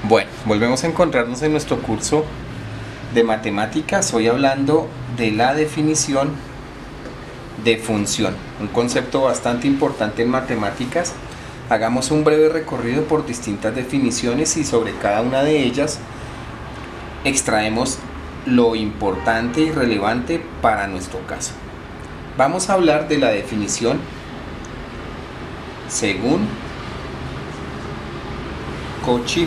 Bueno, volvemos a encontrarnos en nuestro curso de matemáticas, hoy hablando de la definición de función, un concepto bastante importante en matemáticas. Hagamos un breve recorrido por distintas definiciones y sobre cada una de ellas extraemos lo importante y relevante para nuestro caso. Vamos a hablar de la definición según Cauchy.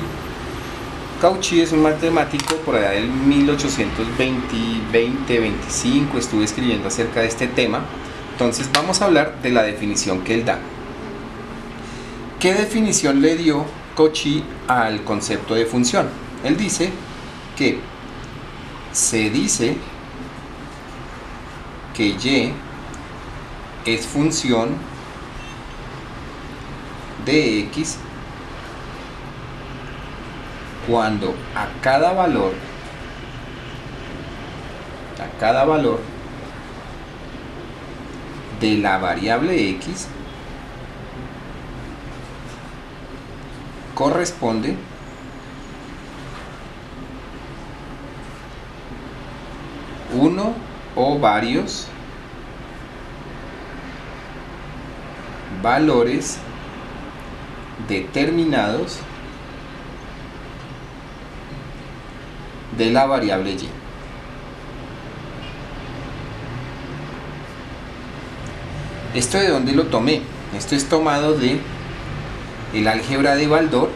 Cauchy es un matemático por allá del 1820-25, estuve escribiendo acerca de este tema. Entonces vamos a hablar de la definición que él da. ¿Qué definición le dio Cauchy al concepto de función? Él dice que se dice que y es función de x cuando a cada valor de la variable x corresponde uno o varios valores determinados de la variable y. ¿Esto de dónde lo tomé? Esto es tomado de el álgebra de Baldor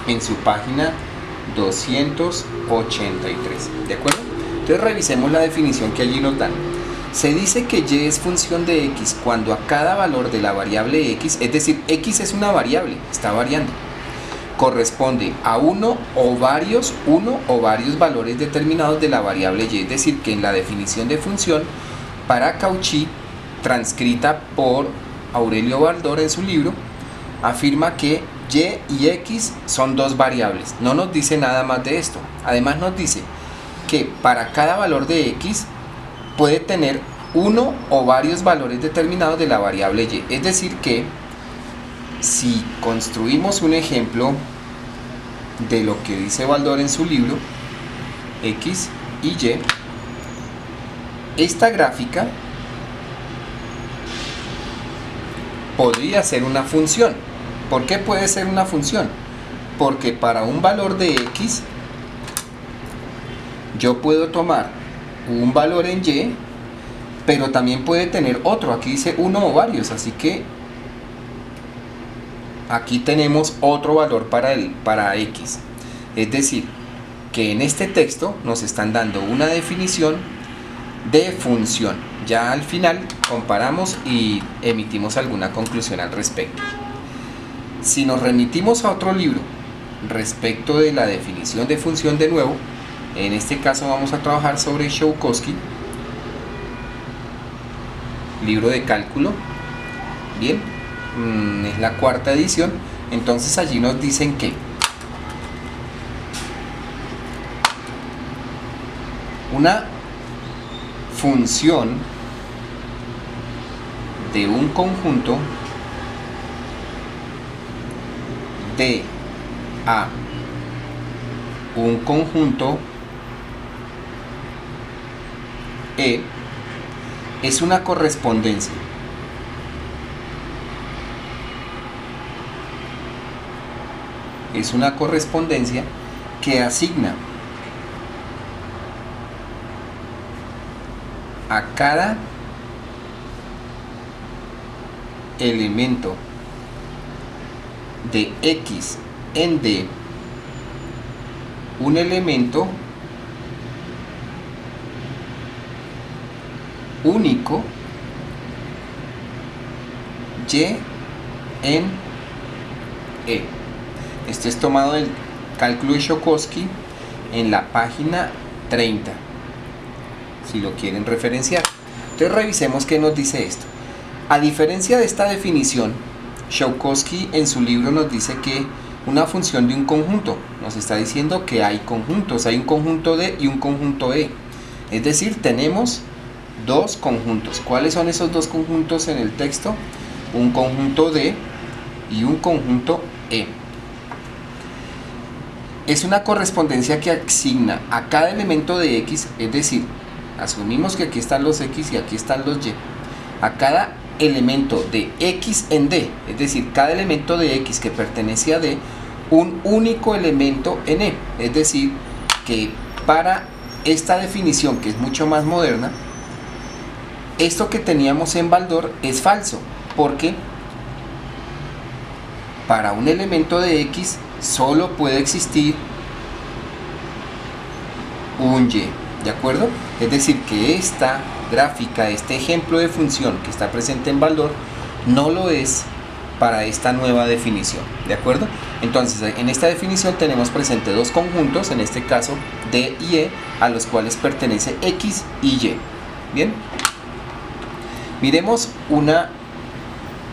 en su página 283, ¿de acuerdo? Entonces revisemos la definición que allí nos dan. Se dice que y es función de x cuando a cada valor de la variable x, es decir, x es una variable, está variando, corresponde a uno o varios valores determinados de la variable y. Es decir, que en la definición de función para Cauchy, transcrita por Aurelio Baldor en su libro, afirma que y y x son dos variables. No nos dice nada más de esto. Además nos dice que para cada valor de x puede tener uno o varios valores determinados de la variable y. Es decir que si construimos un ejemplo de lo que dice Baldor en su libro, x y y, esta gráfica podría ser una función. ¿Por qué puede ser una función? Porque para un valor de x yo puedo tomar un valor en y, pero también puede tener otro. Aquí dice uno o varios, así que aquí tenemos otro valor para x. Es decir, que en este texto nos están dando una definición de función. Ya al final comparamos y emitimos alguna conclusión al respecto. Si nos remitimos a otro libro respecto de la definición de función de nuevo, en este caso vamos a trabajar sobre Tsiolkovsky, libro de cálculo. Bien, es la cuarta edición. Entonces allí nos dicen que una función de un conjunto de a un conjunto E es una correspondencia. Es una correspondencia que asigna a cada elemento de x en D un elemento único y en E. Esto es tomado del cálculo de Tsiolkovsky en la página 30, si lo quieren referenciar. Entonces revisemos qué nos dice esto. A diferencia de esta definición, Tsiolkovsky en su libro nos dice que una función de un conjunto, nos está diciendo que hay conjuntos, hay un conjunto D y un conjunto E. Es decir, tenemos dos conjuntos. ¿Cuáles son esos dos conjuntos en el texto? Un conjunto D y un conjunto E. es una correspondencia que asigna a cada elemento de X, es decir, asumimos que aquí están los X y aquí están los Y, a cada elemento de X en D, es decir, cada elemento de X que pertenece a D, un único elemento en E, es decir, que para esta definición, que es mucho más moderna, esto que teníamos en Baldor es falso, porque para un elemento de X solo puede existir un Y, ¿de acuerdo? Es decir, que esta gráfica, este ejemplo de función que está presente en Baldor, no lo es para esta nueva definición, ¿de acuerdo? Entonces, en esta definición tenemos presente dos conjuntos, en este caso D y E, a los cuales pertenece X y Y. Bien, miremos una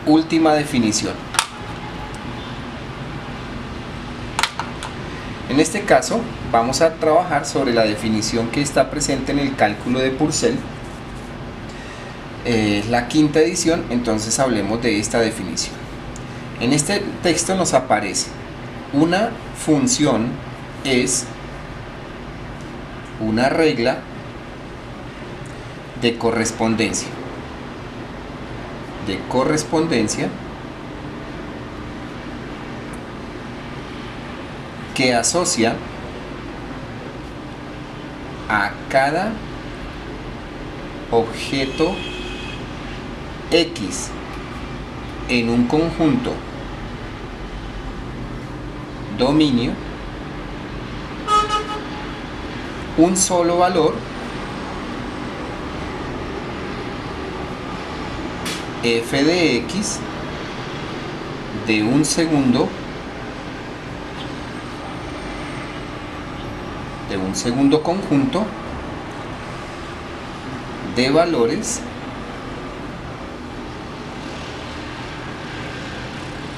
última definición. En este caso vamos a trabajar sobre la definición que está presente en el cálculo de Purcell. Es la quinta edición, entonces hablemos de esta definición. En este texto nos aparece: una función es una regla de correspondencia. Que asocia a cada objeto X en un conjunto dominio un solo valor f de X de un segundo conjunto de valores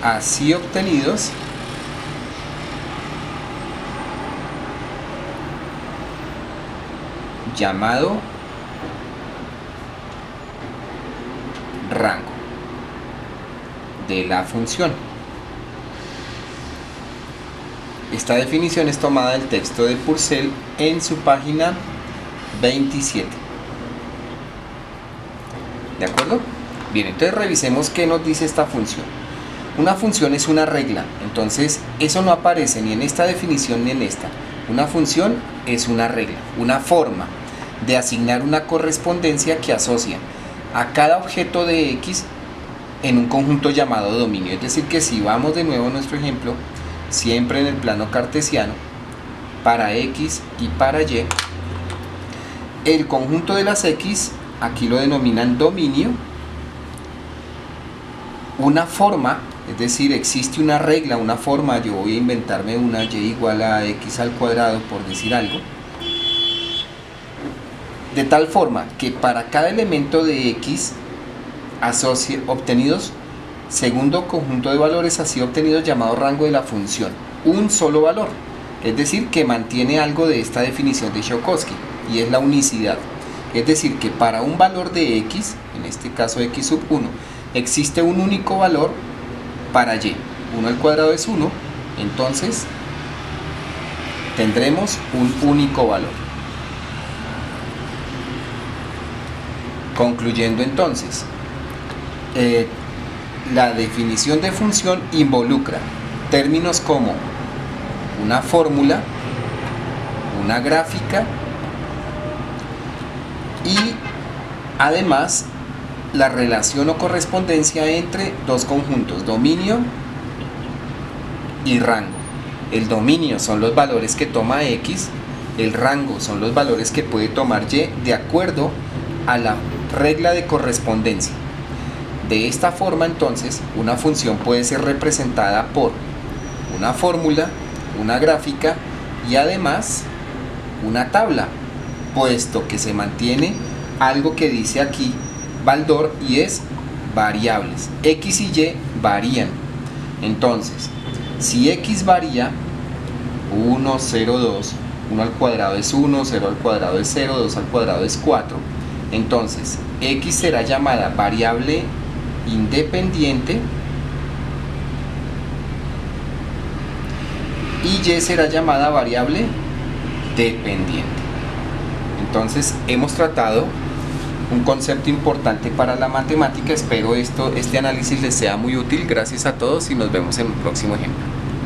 así obtenidos llamado rango de la función. Esta definición es tomada del texto de Purcell en su página 27. ¿De acuerdo? Bien, entonces revisemos qué nos dice esta función. Una función es una regla, entonces eso no aparece ni en esta definición ni en esta. Una función es una regla, una forma de asignar una correspondencia que asocia a cada objeto de X en un conjunto llamado dominio. Es decir, que si vamos de nuevo a nuestro ejemplo, siempre en el plano cartesiano, para X y para Y, el conjunto de las X, aquí lo denominan dominio, una forma, es decir, existe una regla, una forma, yo voy a inventarme una Y igual a X al cuadrado, por decir algo, de tal forma que para cada elemento de X obtenidos, segundo conjunto de valores así obtenidos llamado rango de la función, un solo valor, es decir, que mantiene algo de esta definición de Tsiolkovsky, y es la unicidad. Es decir, que para un valor de X, en este caso X sub 1, existe un único valor para Y. 1 al cuadrado es 1, entonces tendremos un único valor. Concluyendo entonces, la definición de función involucra términos como una fórmula, una gráfica y además la relación o correspondencia entre dos conjuntos, dominio y rango. El dominio son los valores que toma X, el rango son los valores que puede tomar Y de acuerdo a la regla de correspondencia. De esta forma entonces una función puede ser representada por una fórmula, una gráfica y además una tabla, puesto que se mantiene algo que dice aquí Baldor y es variables. X y Y varían. Entonces, si X varía 1, 0, 2, 1 al cuadrado es 1, 0 al cuadrado es 0, 2 al cuadrado es 4, entonces X será llamada variable independiente y y será llamada variable dependiente. Entonces hemos tratado un concepto importante para la matemática. Espero este análisis les sea muy útil. Gracias a todos y nos vemos en un próximo ejemplo.